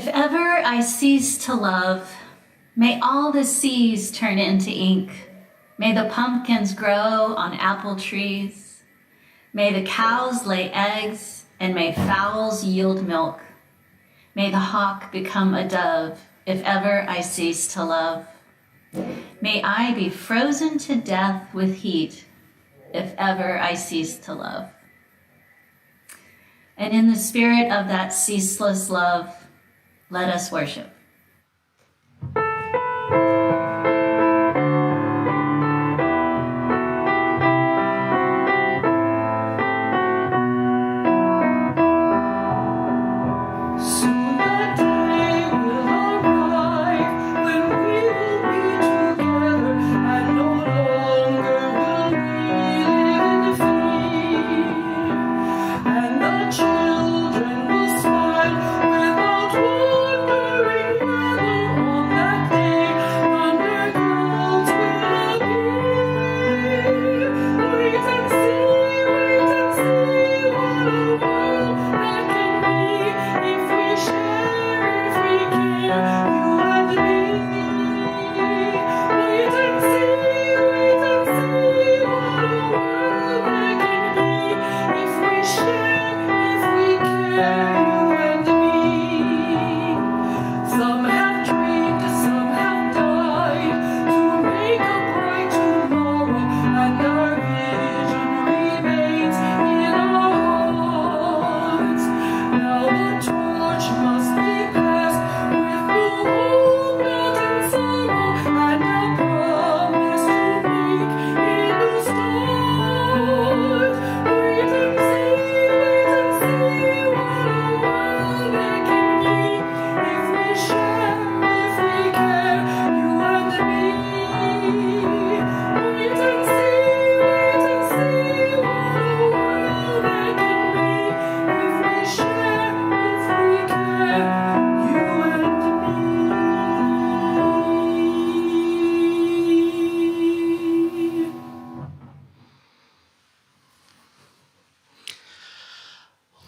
If ever I cease to love, may all the seas turn into ink. May the pumpkins grow on apple trees. May the cows lay eggs, and may fowls yield milk. May the hawk become a dove, if ever I cease to love. May I be frozen to death with heat, if ever I cease to love. And in the spirit of that ceaseless love, let us worship.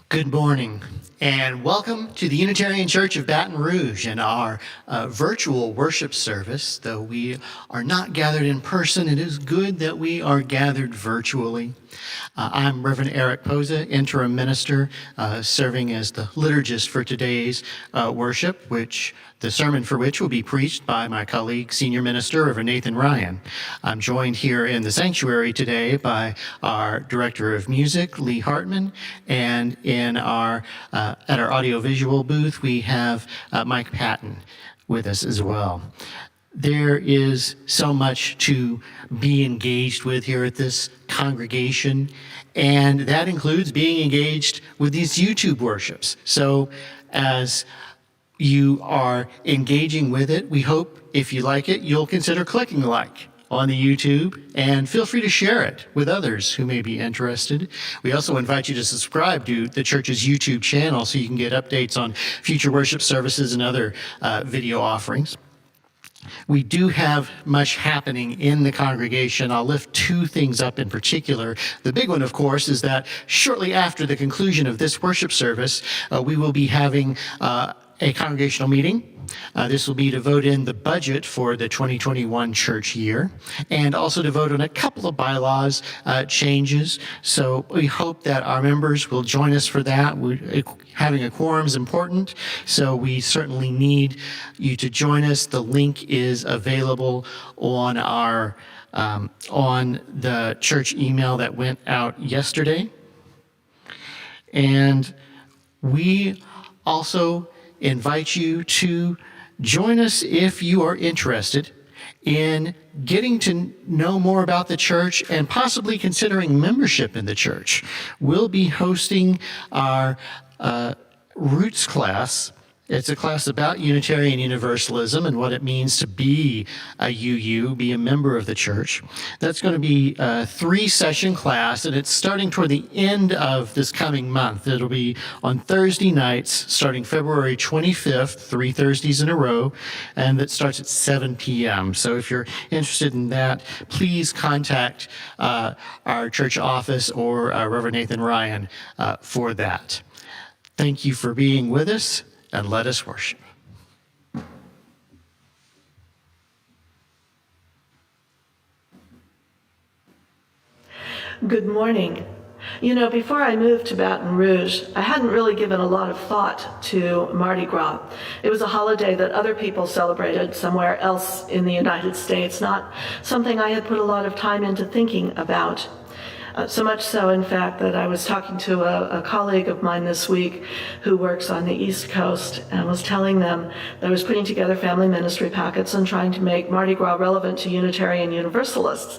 Good morning, and welcome to the Unitarian Church of Baton Rouge and our virtual worship service. Though we are not gathered in person, it is good that we are gathered virtually. I'm Reverend Eric Poza, interim minister, serving as the liturgist for today's worship, the sermon for which will be preached by my colleague, Senior Minister Reverend Nathan Ryan. I'm joined here in the sanctuary today by our Director of Music, Lee Hartman, and at our audiovisual booth, we have Mike Patton with us as well. There is so much to be engaged with here at this congregation, and that includes being engaged with these YouTube worships. So as you are engaging with it, we hope, if you like it, you'll consider clicking like on the YouTube, and feel free to share it with others who may be interested. We also invite you to subscribe to the church's YouTube channel so you can get updates on future worship services and other video offerings. We do have much happening in the congregation. I'll lift two things up in particular. The big one, of course, is that shortly after the conclusion of this worship service, we will be having a congregational meeting. This will be to vote in the budget for the 2021 church year, and also to vote on a couple of bylaws changes. So we hope that our members will join us for that. Having a quorum is important, so we certainly need you to join us. The link is available on our on the church email that went out yesterday. And we also invite you to join us if you are interested in getting to know more about the church and possibly considering membership in the church. We'll be hosting our Roots class. It's a class about Unitarian Universalism and what it means to be a UU, be a member of the church. That's going to be a 3-session class, and it's starting toward the end of this coming month. It'll be on Thursday nights, starting February 25th, 3 Thursdays in a row, and it starts at 7 p.m. So if you're interested in that, please contact our church office or Reverend Nathan Ryan for that. Thank you for being with us, and let us worship. Good morning. You know, before I moved to Baton Rouge, I hadn't really given a lot of thought to Mardi Gras. It was a holiday that other people celebrated somewhere else in the United States, not something I had put a lot of time into thinking about. So much so, in fact, that I was talking to a colleague of mine this week who works on the East Coast and was telling them that I was putting together family ministry packets and trying to make Mardi Gras relevant to Unitarian Universalists.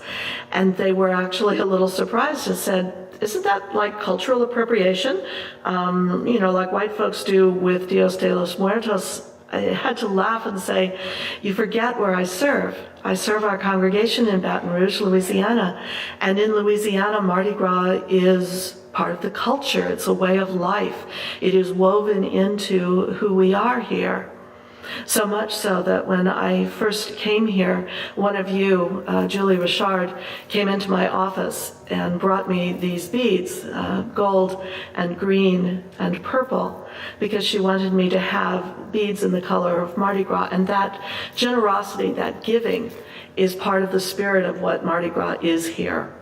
And they were actually a little surprised and said, isn't that like cultural appropriation? Like white folks do with Dios de los Muertos. I had to laugh and say, you forget where I serve. I serve our congregation in Baton Rouge, Louisiana. And in Louisiana, Mardi Gras is part of the culture. It's a way of life. It is woven into who we are here. So much so that when I first came here, one of you, Julie Richard, came into my office and brought me these beads, gold and green and purple, because she wanted me to have beads in the color of Mardi Gras. And that generosity, that giving, is part of the spirit of what Mardi Gras is here.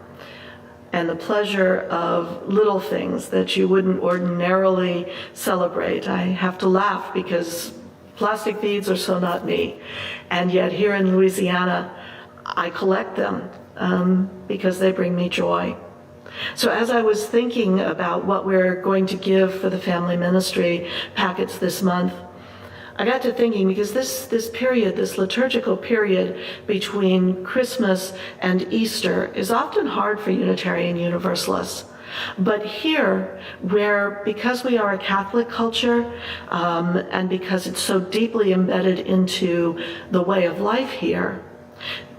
And the pleasure of little things that you wouldn't ordinarily celebrate. I have to laugh because plastic beads are so not me. And yet here in Louisiana, I collect them because they bring me joy. So as I was thinking about what we're going to give for the family ministry packets this month, I got to thinking, because this period, this liturgical period between Christmas and Easter is often hard for Unitarian Universalists. But here, where, because we are a Catholic culture, and because it's so deeply embedded into the way of life here,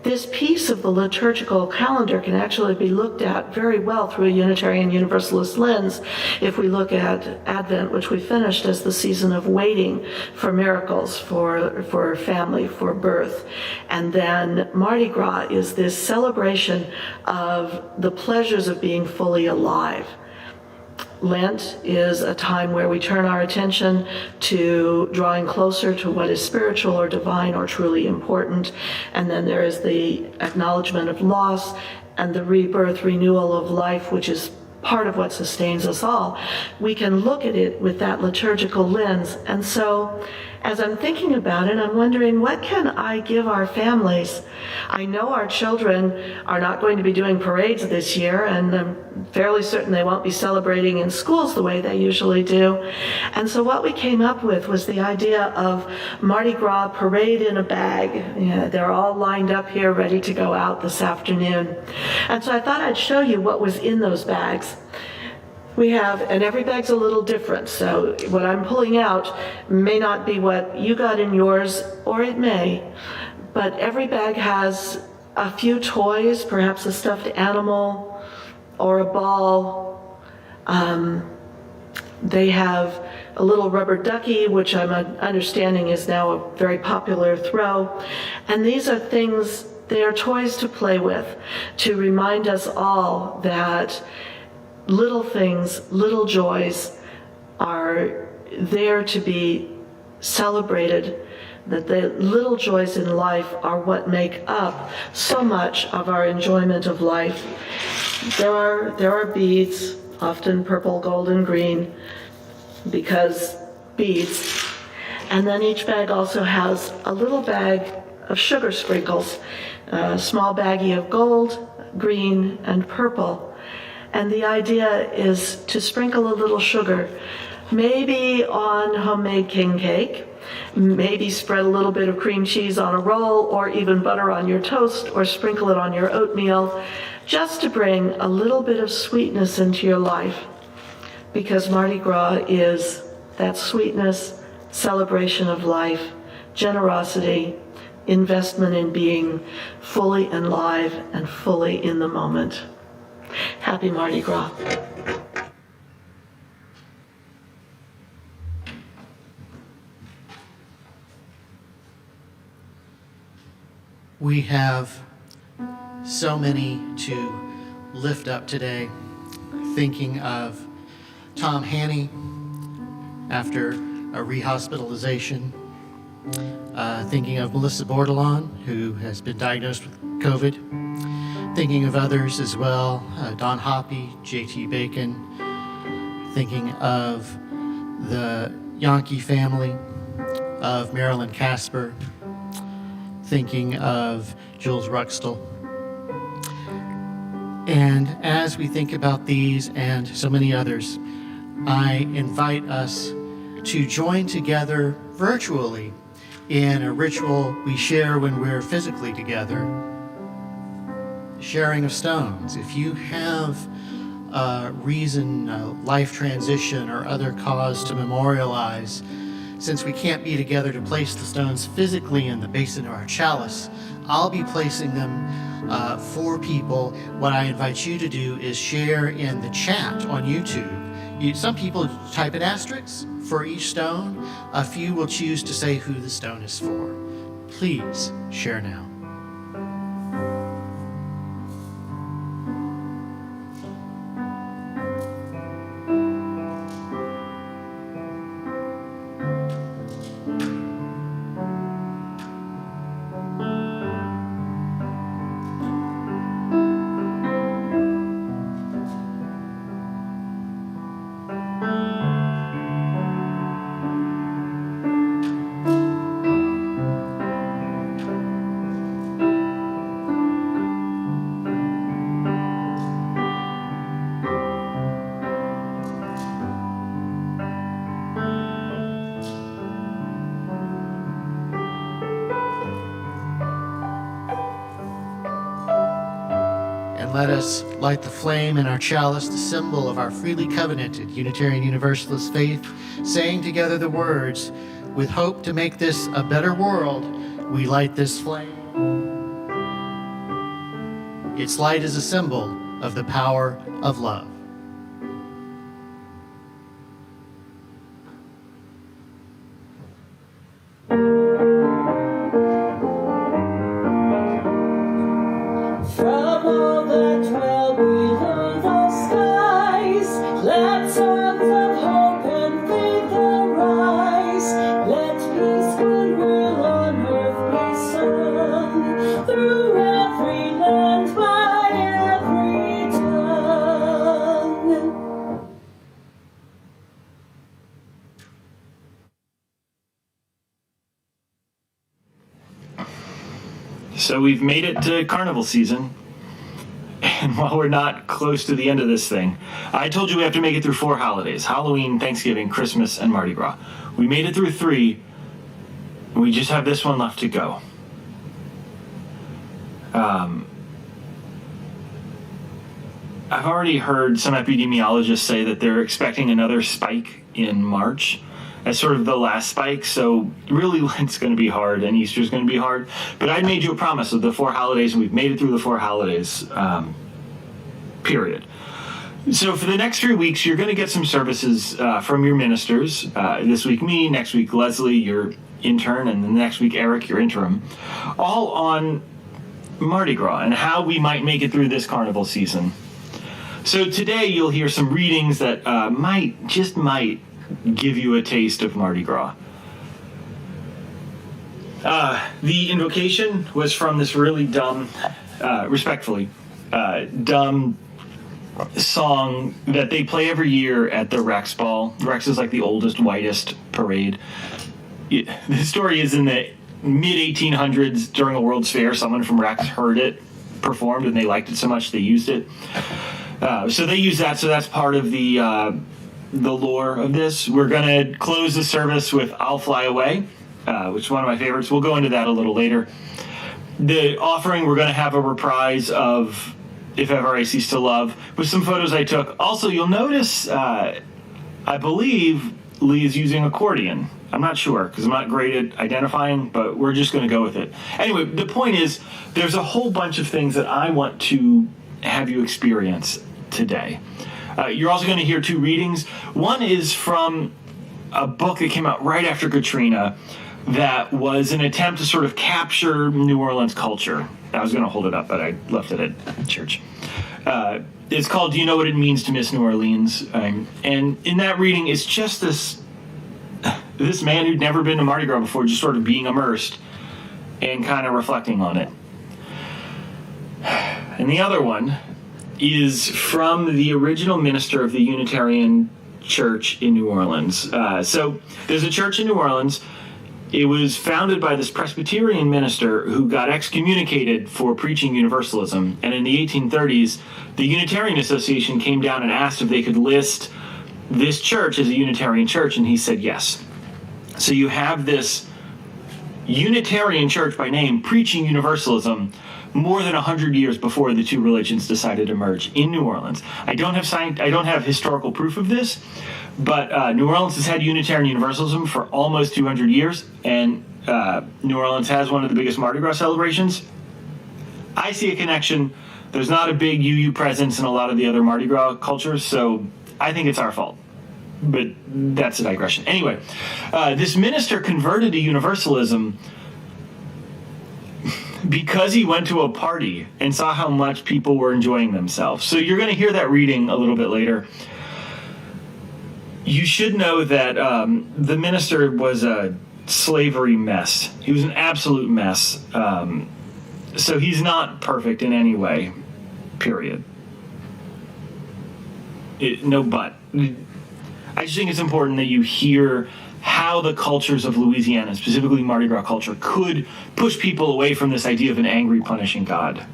this piece of the liturgical calendar can actually be looked at very well through a Unitarian Universalist lens if we look at Advent, which we finished as the season of waiting for miracles, for family, for birth. And then Mardi Gras is this celebration of the pleasures of being fully alive. Lent is a time where we turn our attention to drawing closer to what is spiritual or divine or truly important. And then there is the acknowledgement of loss and the rebirth, renewal of life, which is part of what sustains us all. We can look at it with that liturgical lens. And so as I'm thinking about it, I'm wondering, what can I give our families? I know our children are not going to be doing parades this year, and I'm fairly certain they won't be celebrating in schools the way they usually do. And so what we came up with was the idea of Mardi Gras parade in a bag. Yeah, they're all lined up here ready to go out this afternoon. And so I thought I'd show you what was in those bags. We have, and every bag's a little different, so what I'm pulling out may not be what you got in yours, or it may, but every bag has a few toys, perhaps a stuffed animal or a ball. They have a little rubber ducky, which I'm understanding is now a very popular throw, and these are things, they are toys to play with, to remind us all that little things, little joys are there to be celebrated, that the little joys in life are what make up so much of our enjoyment of life. There are beads, often purple, gold, and green, because beads. And then each bag also has a little bag of sugar sprinkles, a small baggie of gold, green, and purple. And the idea is to sprinkle a little sugar, maybe on homemade king cake, maybe spread a little bit of cream cheese on a roll, or even butter on your toast, or sprinkle it on your oatmeal, just to bring a little bit of sweetness into your life. Because Mardi Gras is that sweetness, celebration of life, generosity, investment in being fully alive and fully in the moment. Happy Mardi Gras. We have so many to lift up today, thinking of Tom Haney after a rehospitalization. Thinking of Melissa Bordelon, who has been diagnosed with COVID. Thinking of others as well, Don Hoppy, J.T. Bacon. Thinking of the Yankee family, of Marilyn Casper. Thinking of Jules Ruxtel. And as we think about these and so many others, I invite us to join together virtually in a ritual we share when we're physically together, sharing of stones. If you have a reason, a life transition, or other cause to memorialize, since we can't be together to place the stones physically in the basin of our chalice, I'll be placing them for people. What I invite you to do is share in the chat on YouTube. Some people type in asterisks for each stone. A few will choose to say who the stone is for. Please share now. Let us light the flame in our chalice, the symbol of our freely covenanted Unitarian Universalist faith, saying together the words, "With hope to make this a better world, we light this flame." Its light is a symbol of the power of love. So we've made it to carnival season, and while we're not close to the end of this thing, I told you we have to make it through 4 holidays: Halloween, Thanksgiving, Christmas, and Mardi Gras. We made it through 3, and we just have this one left to go. I've already heard some epidemiologists say that they're expecting another spike in March as sort of the last spike, so really Lent's going to be hard and Easter's going to be hard. But I made you a promise of the 4 holidays, and we've made it through the 4 holidays, period. So for the next 3 weeks, you're going to get some services from your ministers. This week me, next week Leslie, your intern, and then next week Eric, your interim, all on Mardi Gras and how we might make it through this carnival season. So today you'll hear some readings that might give you a taste of Mardi Gras. The Invocation was from this really dumb, respectfully, dumb song that they play every year at the Rex Ball. Rex is like the oldest, whitest parade. The story is in the mid-1800s during a World's Fair, someone from Rex heard it performed and they liked it so much they used it. So they use that, so that's part of the lore of this. We're going to close the service with I'll Fly Away, which is one of my favorites. We'll go into that a little later. The offering, we're going to have a reprise of If Ever I Cease to Love with some photos I took. Also, you'll notice, I believe Lee is using accordion. I'm not sure because I'm not great at identifying, but we're just going to go with it. Anyway, the point is there's a whole bunch of things that I want to have you experience today. You're also going to hear 2 readings. One is from a book that came out right after Katrina that was an attempt to sort of capture New Orleans culture. I was going to hold it up, but I left it at church. It's called Do You Know What It Means to Miss New Orleans? And in that reading, it's just this this man who'd never been to Mardi Gras before just sort of being immersed and kind of reflecting on it. And the other one is from the original minister of the Unitarian Church in New Orleans. So there's a church in New Orleans. It was founded by this Presbyterian minister who got excommunicated for preaching universalism. And in the 1830s, the Unitarian Association came down and asked if they could list this church as a Unitarian church, and he said yes. So you have this Unitarian church by name preaching universalism more than 100 years before the two religions decided to merge in New Orleans. I don't have historical proof of this, but New Orleans has had Unitarian Universalism for almost 200 years, and New Orleans has one of the biggest Mardi Gras celebrations. I see a connection. There's not a big UU presence in a lot of the other Mardi Gras cultures, so I think it's our fault. But that's a digression. Anyway, this minister converted to Universalism because he went to a party and saw how much people were enjoying themselves. So you're going to hear that reading a little bit later. You should know that the minister was a slavery mess. He was an absolute mess. So he's not perfect in any way, period. No but. I just think it's important that you hear how the cultures of Louisiana, specifically Mardi Gras culture, could push people away from this idea of an angry, punishing God.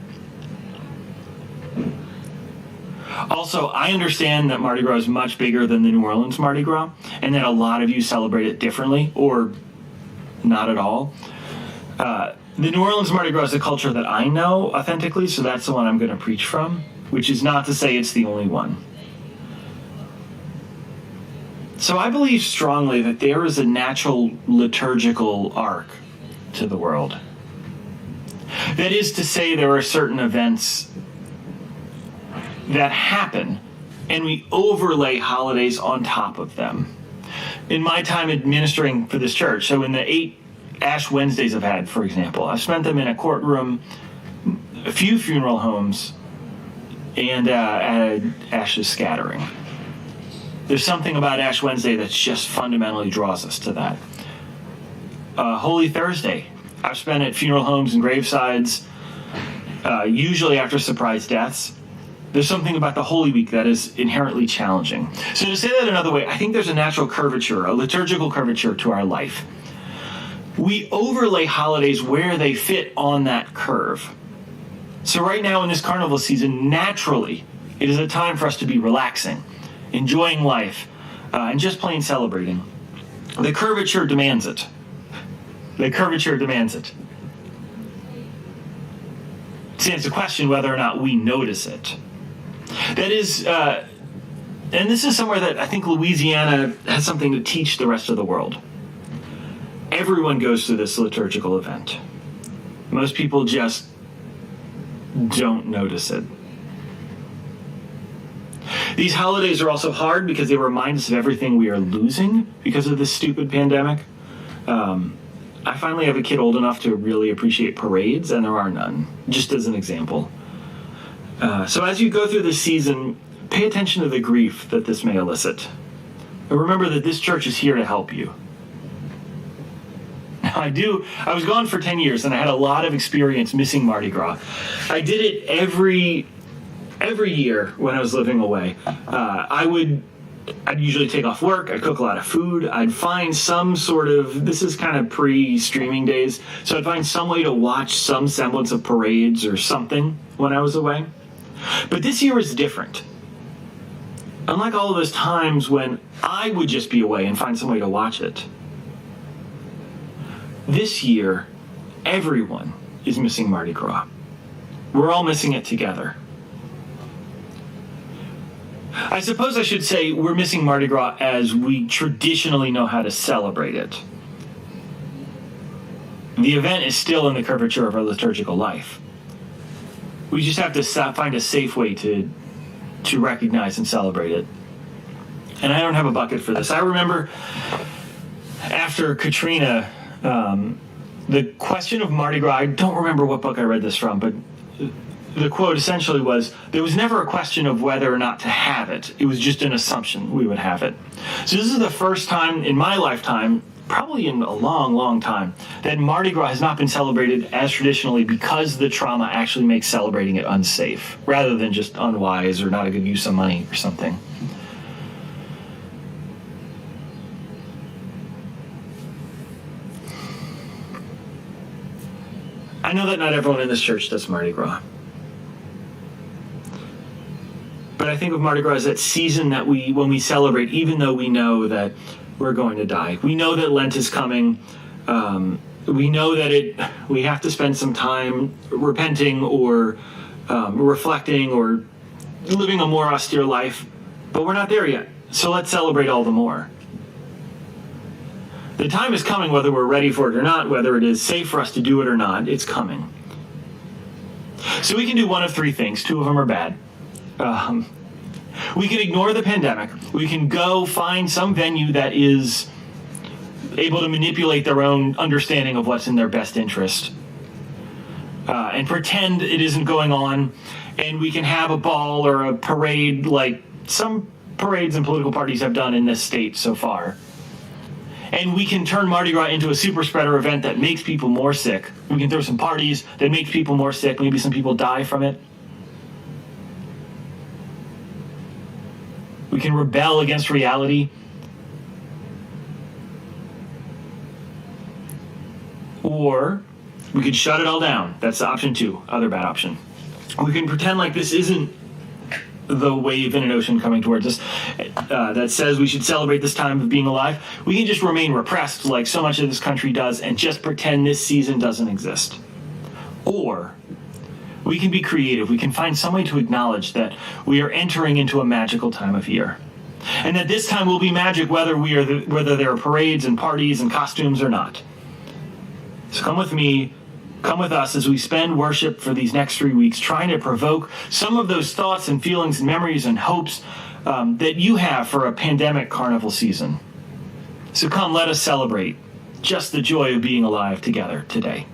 Also, I understand that Mardi Gras is much bigger than the New Orleans Mardi Gras, and that a lot of you celebrate it differently, or not at all. The New Orleans Mardi Gras is a culture that I know authentically, so that's the one I'm going to preach from, which is not to say it's the only one. So I believe strongly that there is a natural liturgical arc to the world. That is to say, there are certain events that happen, and we overlay holidays on top of them. In my time administering for this church, so in the 8 Ash Wednesdays I've had, for example, I've spent them in a courtroom, a few funeral homes, and at ashes scattering. There's something about Ash Wednesday that just fundamentally draws us to that. Holy Thursday, I've spent at funeral homes and gravesides, usually after surprise deaths. There's something about the Holy Week that is inherently challenging. So to say that another way, I think there's a natural curvature, a liturgical curvature to our life. We overlay holidays where they fit on that curve. So right now in this carnival season, naturally, it is a time for us to be relaxing, enjoying life, and just plain celebrating. The curvature demands it. The curvature demands it. It stands to question whether or not we notice it. That is, and this is somewhere that I think Louisiana has something to teach the rest of the world. Everyone goes through this liturgical event. Most people just don't notice it. These holidays are also hard because they remind us of everything we are losing because of this stupid pandemic. I finally have a kid old enough to really appreciate parades, and there are none, just as an example. So as you go through this season, pay attention to the grief that this may elicit. And remember that this church is here to help you. I was gone for 10 years, and I had a lot of experience missing Mardi Gras. I did it every year when I was living away. I'd usually take off work, I'd cook a lot of food, I'd find some sort of, this is kind of pre-streaming days, so I'd find some way to watch some semblance of parades or something when I was away. But this year is different. Unlike all of those times when I would just be away and find some way to watch it, this year, everyone is missing Mardi Gras. We're all missing it together. I suppose I should say we're missing Mardi Gras as we traditionally know how to celebrate it. The event is still in the curvature of our liturgical life. We just have to find a safe way to recognize and celebrate it. And I don't have a bucket for this. I remember after Katrina, the question of Mardi Gras, I don't remember what book I read this from, but the quote essentially was, there was never a question of whether or not to have it. It was just an assumption we would have it. So this is the first time in my lifetime probably in a long, long time, that Mardi Gras has not been celebrated as traditionally because the trauma actually makes celebrating it unsafe, rather than just unwise or not a good use of money or something. I know that not everyone in this church does Mardi Gras. But I think of Mardi Gras as that season that when we celebrate, even though we know that we're going to die. We know that Lent is coming. We know that we have to spend some time repenting or reflecting or living a more austere life, but we're not there yet. So let's celebrate all the more. The time is coming, whether we're ready for it or not, whether it is safe for us to do it or not, it's coming. So we can do one of three things. Two of them are bad. We can ignore the pandemic. We can go find some venue that is able to manipulate their own understanding of what's in their best interest and pretend it isn't going on, and we can have a ball or a parade like some parades and political parties have done in this state so far. And we can turn Mardi Gras into a super spreader event that makes people more sick. We can throw some parties that make people more sick. Maybe some people die from it. We can rebel against reality. Or we could shut it all down. That's option two, other bad option. We can pretend like this isn't the wave in an ocean coming towards us that says we should celebrate this time of being alive. We can just remain repressed like so much of this country does and just pretend this season doesn't exist. Or we can be creative. We can find some way to acknowledge that we are entering into a magical time of year, and that this time will be magic whether there are parades and parties and costumes or not. So come with me, come with us as we spend worship for these next 3 weeks, trying to provoke some of those thoughts and feelings and memories and hopes that you have for a pandemic carnival season. So come, let us celebrate just the joy of being alive together today.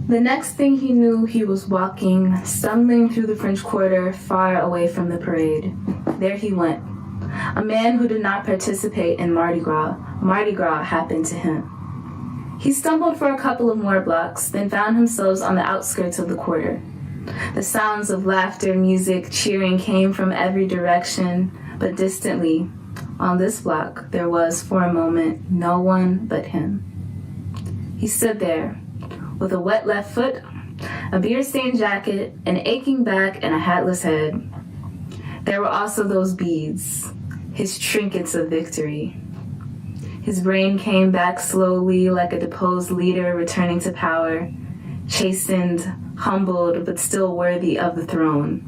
The next thing he knew, he was walking, stumbling through the French Quarter, far away from the parade. There he went. A man who did not participate in Mardi Gras. Mardi Gras happened to him. He stumbled for a couple of more blocks, then found himself on the outskirts of the quarter. The sounds of laughter, music, cheering came from every direction, but distantly, on this block, there was, for a moment, no one but him. He stood there, with a wet left foot, a beer-stained jacket, an aching back, and a hatless head. There were also those beads. his trinkets of victory. His brain came back slowly like a deposed leader returning to power, chastened, humbled, but still worthy of the throne.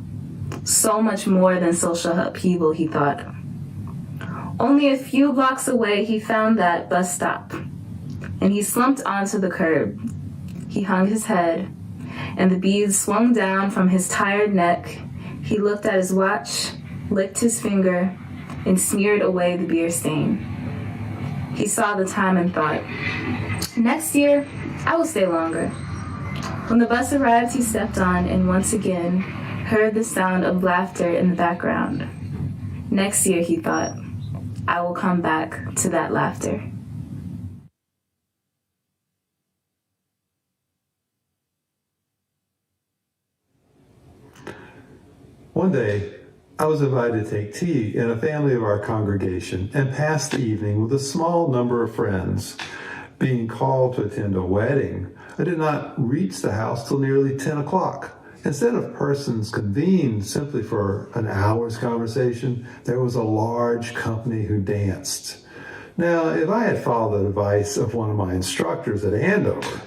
So much more than social upheaval, he thought. Only a few blocks away, he found that bus stop, and he slumped onto the curb. He hung his head, and the beads swung down from his tired neck. He looked at his watch, licked his finger, and smeared away the beer stain. He saw the time and thought, next year, I will stay longer. When the bus arrived, he stepped on and once again heard the sound of laughter in the background. Next year, he thought, I will come back to that laughter. One day, I was invited to take tea in a family of our congregation and passed the evening with a small number of friends. Being called to attend a wedding, I did not reach the house till nearly 10 o'clock. Instead of persons convened simply for an hour's conversation, there was a large company who danced. Now, if I had followed the advice of one of my instructors at Andover,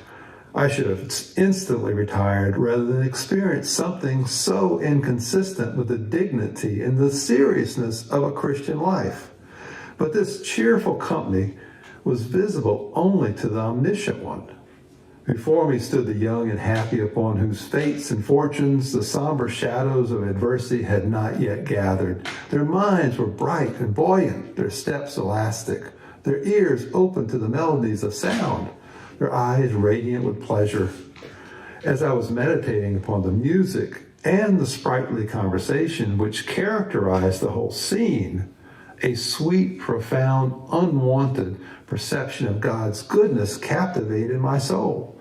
I should have instantly retired rather than experience something so inconsistent with the dignity and the seriousness of a Christian life. But this cheerful company was visible only to the omniscient one. Before me stood the young and happy upon whose fates and fortunes the somber shadows of adversity had not yet gathered. Their minds were bright and buoyant, their steps elastic, their ears open to the melodies of sound, their eyes radiant with pleasure. As I was meditating upon the music and the sprightly conversation which characterized the whole scene, a sweet, profound, unwanted perception of God's goodness captivated my soul.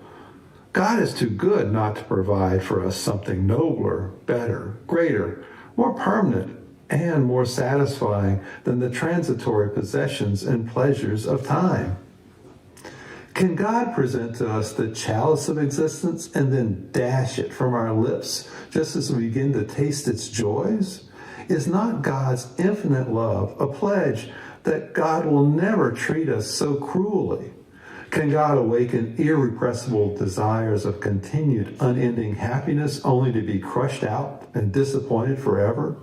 God is too good not to provide for us something nobler, better, greater, more permanent, and more satisfying than the transitory possessions and pleasures of time. Can God present to us the chalice of existence and then dash it from our lips just as we begin to taste its joys? Is not God's infinite love a pledge that God will never treat us so cruelly? Can God awaken irrepressible desires of continued unending happiness only to be crushed out and disappointed forever?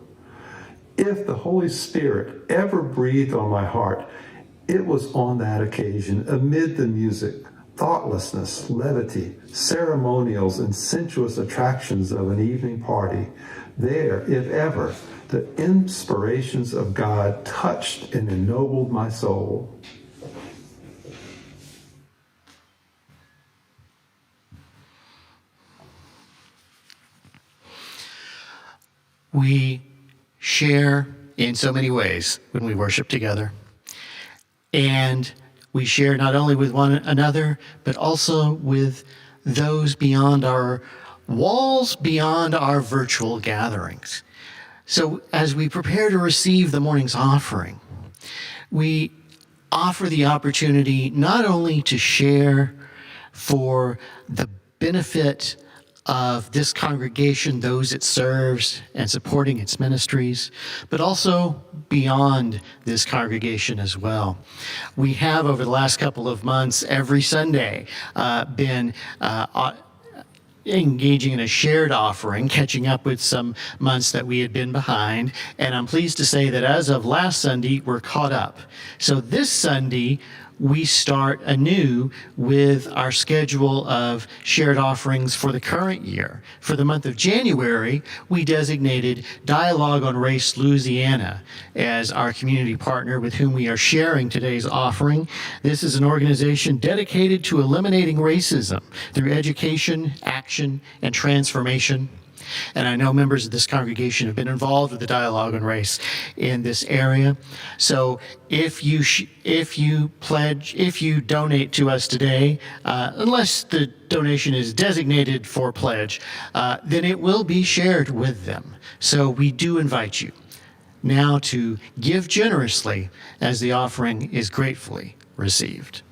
If the Holy Spirit ever breathed on my heart, it was on that occasion, amid the music, thoughtlessness, levity, ceremonials, and sensuous attractions of an evening party. There, if ever, the inspirations of God touched and ennobled my soul. We share in so many ways when we worship together. And we share not only with one another, but also with those beyond our walls, beyond our virtual gatherings. So as we prepare to receive the morning's offering, we offer the opportunity not only to share for the benefit of this congregation, those it serves, and supporting its ministries, but also beyond this congregation as well. We have, over the last couple of months, every Sunday, been engaging in a shared offering, catching up with some months that we had been behind. And I'm pleased to say that as of last Sunday, we're caught up. So this Sunday, we start anew with our schedule of shared offerings for the current year. For the month of January, we designated Dialogue on Race Louisiana as our community partner with whom we are sharing today's offering. This is an organization dedicated to eliminating racism through education, action, and transformation. And I know members of this congregation have been involved with the Dialogue on Race in this area. So if you donate to us today, unless the donation is designated for pledge, then it will be shared with them. So we do invite you now to give generously as the offering is gratefully received.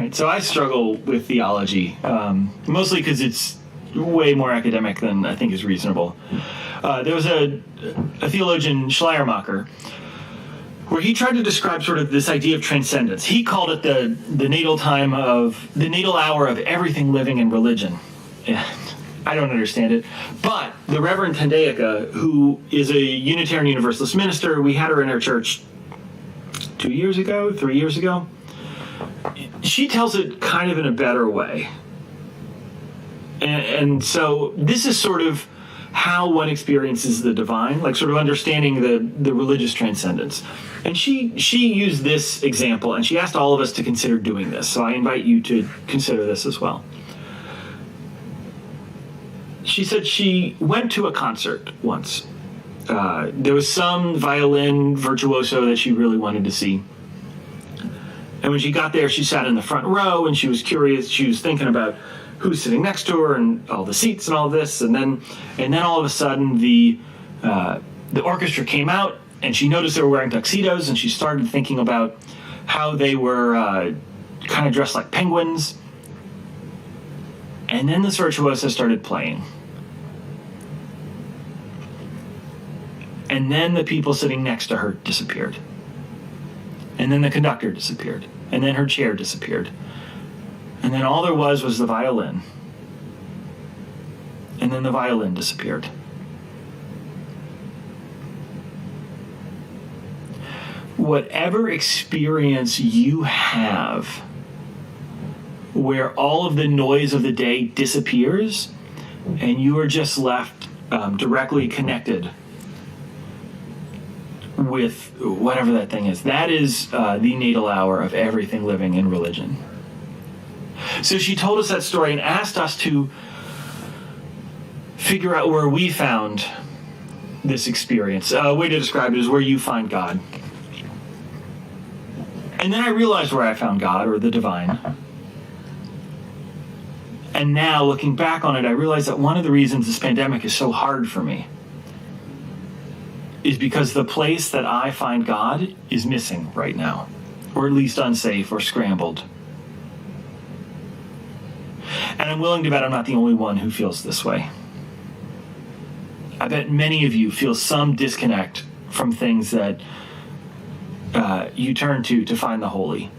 right? So I struggle with theology, mostly because it's way more academic than I think is reasonable. There was a theologian, Schleiermacher, where he tried to describe sort of this idea of transcendence. He called it the natal hour of everything living in religion. And I don't understand it. But the Reverend Tendeyeka, who is a Unitarian Universalist minister, we had her in our church 3 years ago. She tells it kind of in a better way. And so this is sort of how one experiences the divine, like sort of understanding the religious transcendence. And she used this example, and she asked all of us to consider doing this. So I invite you to consider this as well. She said she went to a concert once. There was some violin virtuoso that she really wanted to see. And when she got there, she sat in the front row, and she was curious. She was thinking about who's sitting next to her and all the seats and all this. And then all of a sudden, the orchestra came out, and she noticed they were wearing tuxedos, and she started thinking about how they were kind of dressed like penguins. And then the virtuoso started playing. And then the people sitting next to her disappeared. And then the conductor disappeared. And then her chair disappeared. And then all there was the violin. And then the violin disappeared. Whatever experience you have where all of the noise of the day disappears and you are just left directly connected with whatever that thing is, that is the natal hour of everything living in religion. So she told us that story and asked us to figure out where we found this experience. A way to describe it is where you find God. And then I realized where I found God, or the divine. And now, looking back on it, I realize that one of the reasons this pandemic is so hard for me is because the place that I find God is missing right now, or at least unsafe or scrambled. And I'm willing to bet I'm not the only one who feels this way. I bet many of you feel some disconnect from things that you turn to find the holy.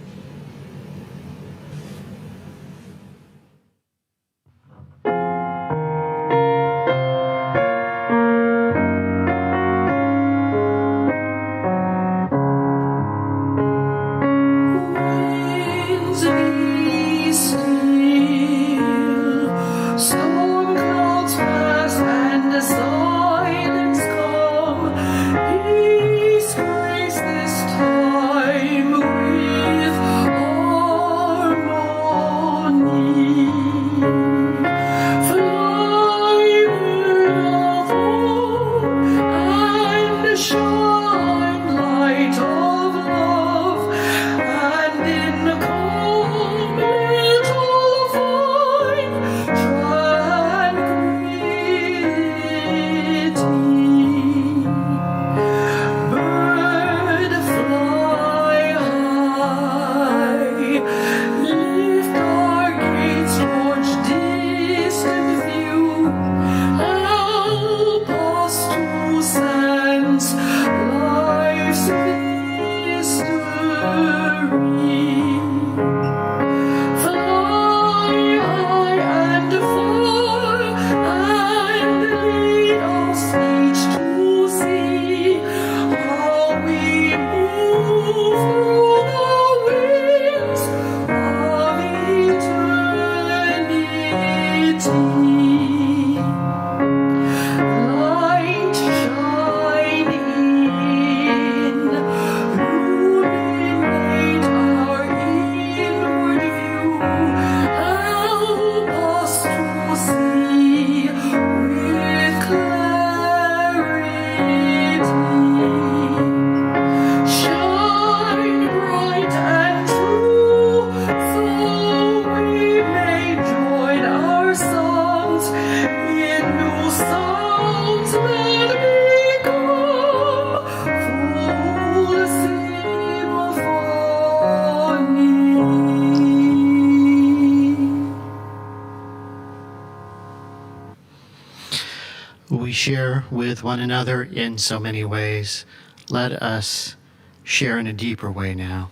We share with one another in so many ways. Let us share in a deeper way now.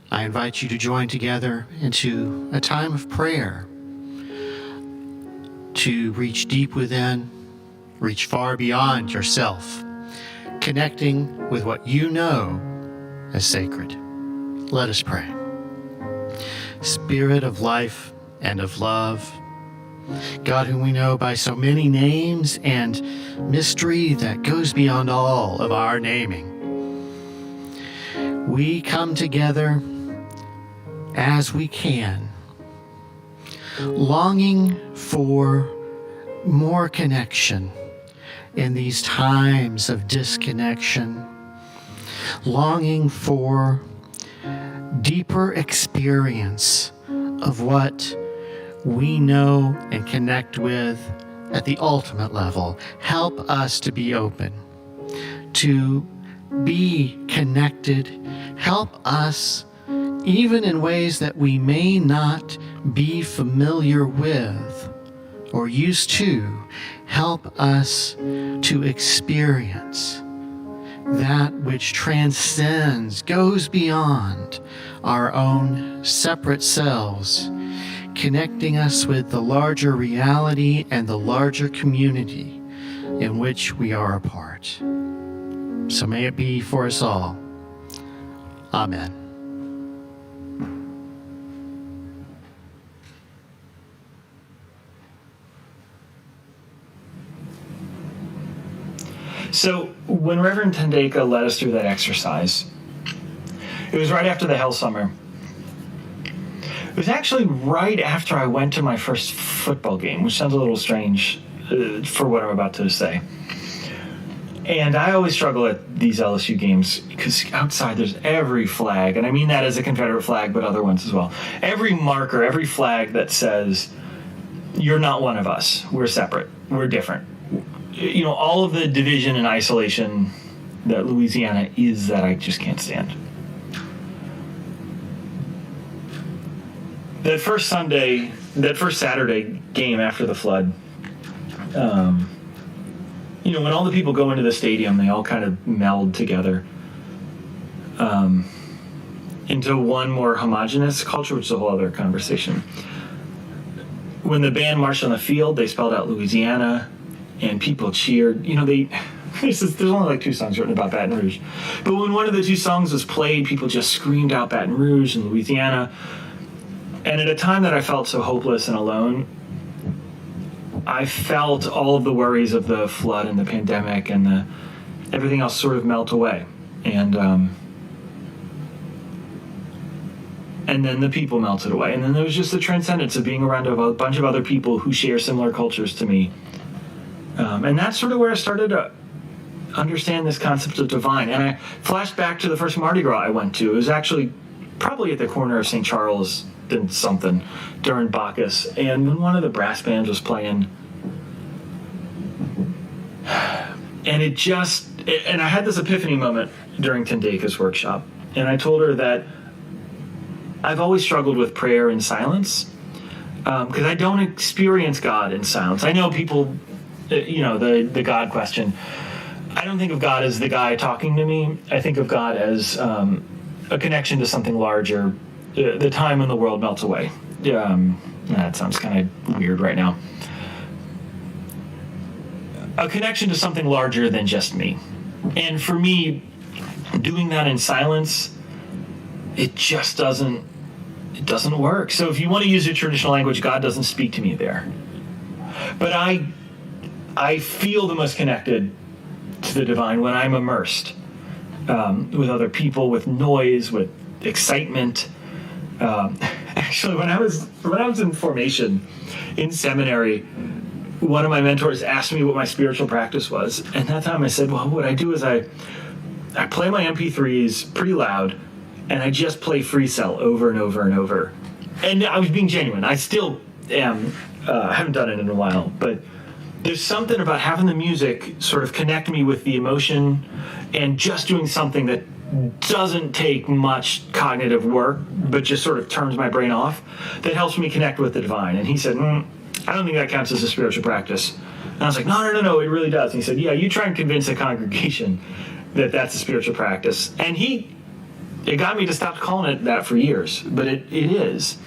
I invite you to join together into a time of prayer, to reach deep within, reach far beyond yourself, connecting with what you know as sacred. Let us pray. Spirit of life and of love, God whom we know by so many names and mystery that goes beyond all of our naming, we come together as we can, longing for more connection in these times of disconnection, longing for deeper experience of what we know and connect with at the ultimate level. Help us to be open, to be connected. Help us, even in ways that we may not be familiar with or used to, help us to experience that which transcends, goes beyond our own separate selves, connecting us with the larger reality and the larger community in which we are a part. So may it be for us all. Amen. So when Reverend Tendeka led us through that exercise, it was right after the Hell Summer. It was actually right after I went to my first football game, which sounds a little strange for what I'm about to say. And I always struggle at these LSU games because outside there's every flag, and I mean that as a Confederate flag, but other ones as well. Every marker, every flag that says, you're not one of us, we're separate, we're different. You know, all of the division and isolation that Louisiana is that I just can't stand. That first Saturday game after the flood, you know, when all the people go into the stadium, they all kind of meld together into one more homogenous culture, which is a whole other conversation. When the band marched on the field, they spelled out Louisiana, and people cheered. You know, there's only like 2 songs written about Baton Rouge. But when one of the 2 songs was played, people just screamed out Baton Rouge and Louisiana. And at a time that I felt so hopeless and alone, I felt all of the worries of the flood and the pandemic and everything else sort of melt away. And then the people melted away. And then there was just the transcendence of being around a bunch of other people who share similar cultures to me. And that's sort of where I started to understand this concept of divine. And I flashed back to the first Mardi Gras I went to. It was actually probably at the corner of St. Charles and something during Bacchus. And when one of the brass bands was playing, and I had this epiphany moment during Tendeka's workshop. And I told her that I've always struggled with prayer in silence because I don't experience God in silence. I know people, you know, the God question. I don't think of God as the guy talking to me. I think of God as a connection to something larger, the time when the world melts away. That sounds kind of weird right now. A connection to something larger than just me. And for me, doing that in silence, it just doesn't work. So if you want to use a traditional language, God doesn't speak to me there. But I feel the most connected to the divine when I'm immersed with other people, with noise, with excitement. Actually, when I was in formation in seminary, one of my mentors asked me what my spiritual practice was, and that time I said, well, what I do is I play my MP3s pretty loud, and I just play Free Cell over and over and over. And I was being genuine. I still am. I haven't done it in a while, but there's something about having the music sort of connect me with the emotion and just doing something that doesn't take much cognitive work, but just sort of turns my brain off, that helps me connect with the divine. And he said, I don't think that counts as a spiritual practice. And I was like, no, it really does. And he said, yeah, you try and convince a congregation that that's a spiritual practice. And it got me to stop calling it that for years, but it is.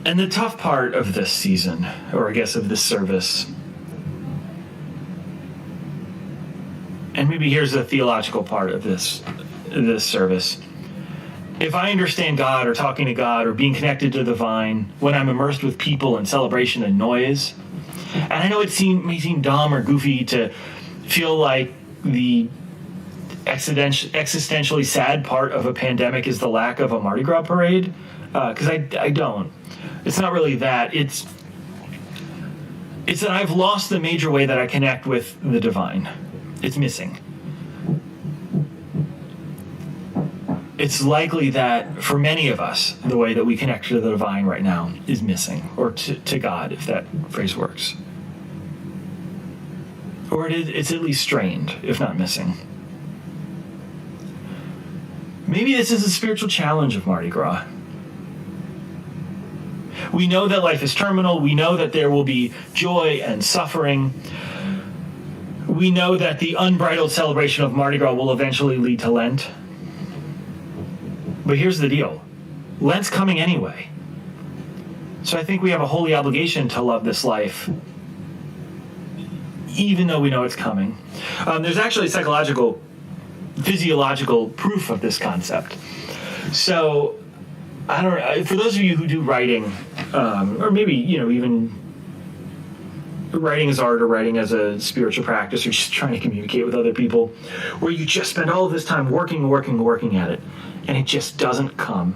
And the tough part of this season, or I guess of this service, and maybe here's the theological part of this service. If I understand God or talking to God or being connected to the divine when I'm immersed with people and celebration and noise, and I know it may seem dumb or goofy to feel like the existentially sad part of a pandemic is the lack of a Mardi Gras parade, because I don't. It's not really that. It's that I've lost the major way that I connect with the divine. It's missing. It's likely that for many of us, the way that we connect to the divine right now is missing, or to God, if that phrase works. Or it's at least strained, if not missing. Maybe this is a spiritual challenge of Mardi Gras. We know that life is terminal. We know that there will be joy and suffering. We know that the unbridled celebration of Mardi Gras will eventually lead to Lent. But here's the deal. Lent's coming anyway. So I think we have a holy obligation to love this life, even though we know it's coming. There's actually physiological proof of this concept. So, I don't know, for those of you who do writing, or maybe, even writing as art or writing as a spiritual practice or just trying to communicate with other people, where you just spend all of this time working at it, and it just doesn't come.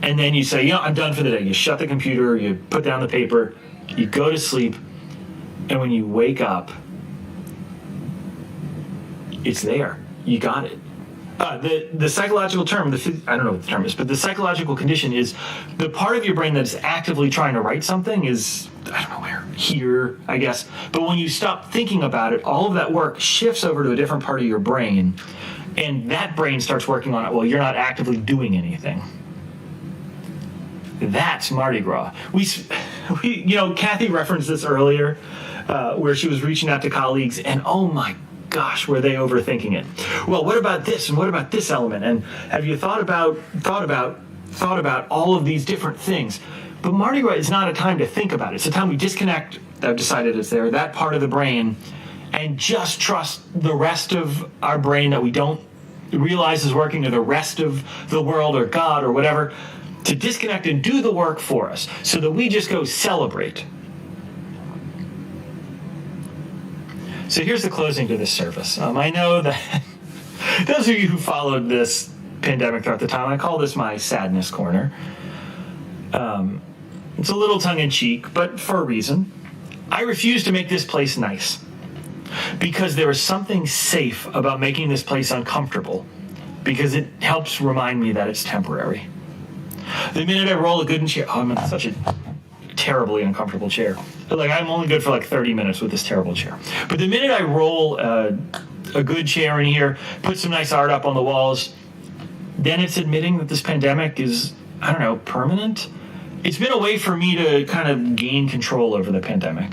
And then you say, I'm done for the day. You shut the computer, you put down the paper, you go to sleep, and when you wake up, it's there. You got it. The psychological term, I don't know what the term is, but the psychological condition is the part of your brain that's actively trying to write something is, I don't know where, here, I guess. But when you stop thinking about it, all of that work shifts over to a different part of your brain, and that brain starts working on it while you're not actively doing anything. That's Mardi Gras. We Kathy referenced this earlier, where she was reaching out to colleagues, and oh my gosh, were they overthinking it? Well, what about this, and what about this element? And have you thought about all of these different things? But Mardi Gras is not a time to think about it. It's a time we disconnect. I've decided it's there, that part of the brain, and just trust the rest of our brain that we don't realize is working, or the rest of the world or God or whatever, to disconnect and do the work for us so that we just go celebrate. So here's the closing to this service. I know that those of you who followed this pandemic throughout the time, I call this my sadness corner. It's a little tongue-in-cheek, but for a reason. I refuse to make this place nice because there is something safe about making this place uncomfortable, because it helps remind me that it's temporary. The minute I roll a good chair, I'm in such a terribly uncomfortable chair. Like, I'm only good for like 30 minutes with this terrible chair. But the minute I roll a good chair in here, put some nice art up on the walls, then it's admitting that this pandemic is, I don't know, permanent. It's been a way for me to kind of gain control over the pandemic.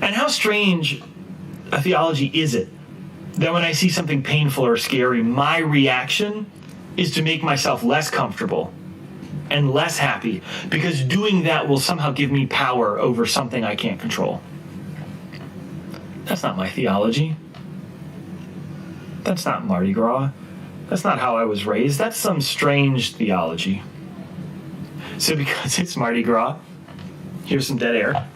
And how strange a theology is it that when I see something painful or scary, my reaction is to make myself less comfortable and less happy, because doing that will somehow give me power over something I can't control. That's not my theology. That's not Mardi Gras. That's not how I was raised. That's some strange theology. So because it's Mardi Gras, here's some dead air.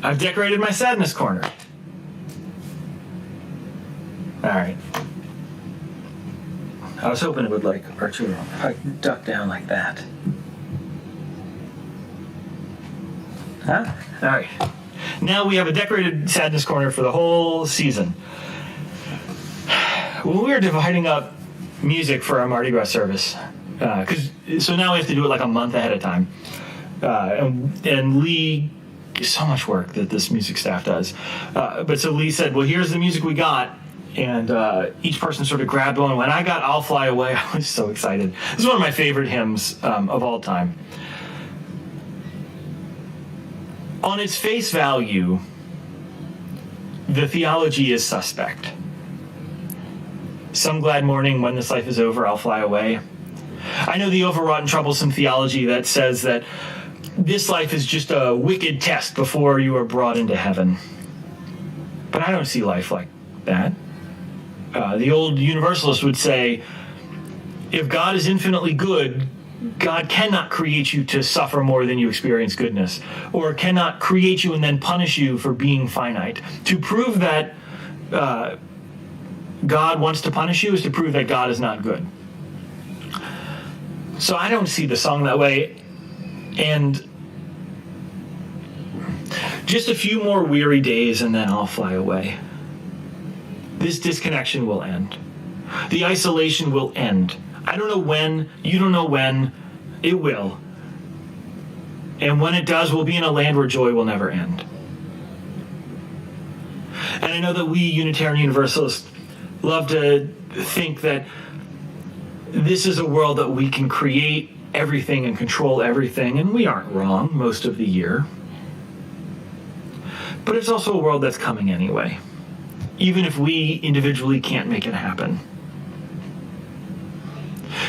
I've decorated my sadness corner. All right. I was hoping it would Arturo, duck down like that. Huh? All right. Now we have a decorated sadness corner for the whole season. When we were dividing up music for our Mardi Gras service, So now we have to do it like a month ahead of time. And Lee, so much work that this music staff does. But so Lee said, well, here's the music we got. And each person sort of grabbed one. When I got I'll Fly Away, I was so excited. This is one of my favorite hymns of all time. On its face value, the theology is suspect. Some glad morning when this life is over, I'll fly away. I know the overwrought and troublesome theology that says that this life is just a wicked test before you are brought into heaven. But I don't see life like that. The old universalist would say, if God is infinitely good, God cannot create you to suffer more than you experience goodness, or cannot create you and then punish you for being finite. To prove that God wants to punish you is to prove that God is not good. So I don't see the song that way. And just a few more weary days and then I'll fly away. This disconnection will end. The isolation will end. I don't know when, you don't know when, it will. And when it does, we'll be in a land where joy will never end. And I know that we Unitarian Universalists love to think that this is a world that we can create everything and control everything, and we aren't wrong most of the year. But it's also a world that's coming anyway, even if we individually can't make it happen.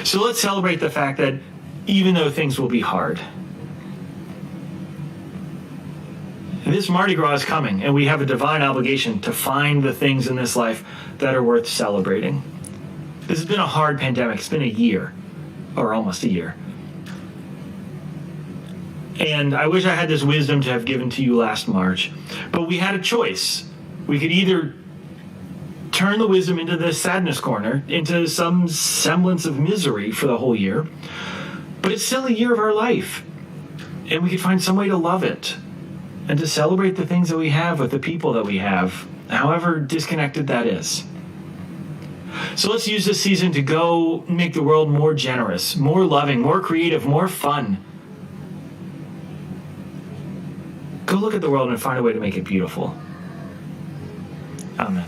So let's celebrate the fact that even though things will be hard, this Mardi Gras is coming, and we have a divine obligation to find the things in this life that are worth celebrating. This has been a hard pandemic. It's been a year, or almost a year. And I wish I had this wisdom to have given to you last March, but we had a choice. We could either turn the wisdom into the sadness corner, into some semblance of misery for the whole year, but it's still a year of our life, and we could find some way to love it and to celebrate the things that we have with the people that we have, however disconnected that is. So let's use this season to go make the world more generous, more loving, more creative, more fun. Go look at the world and find a way to make it beautiful. Amen.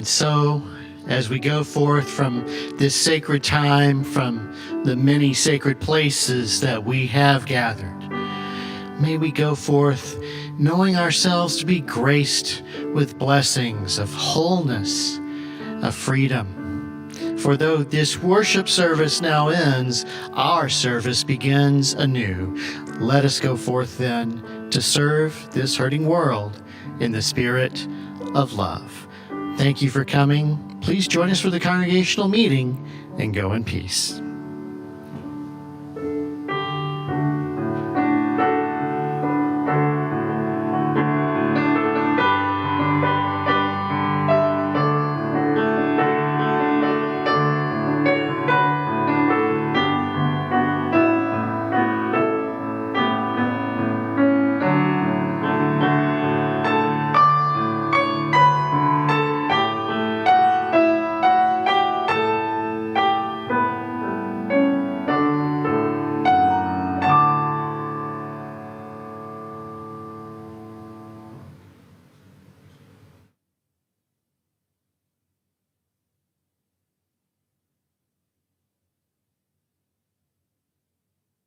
And so, as we go forth from this sacred time, from the many sacred places that we have gathered, may we go forth knowing ourselves to be graced with blessings of wholeness, of freedom. For though this worship service now ends, our service begins anew. Let us go forth then to serve this hurting world in the spirit of love. Thank you for coming. Please join us for the congregational meeting and go in peace.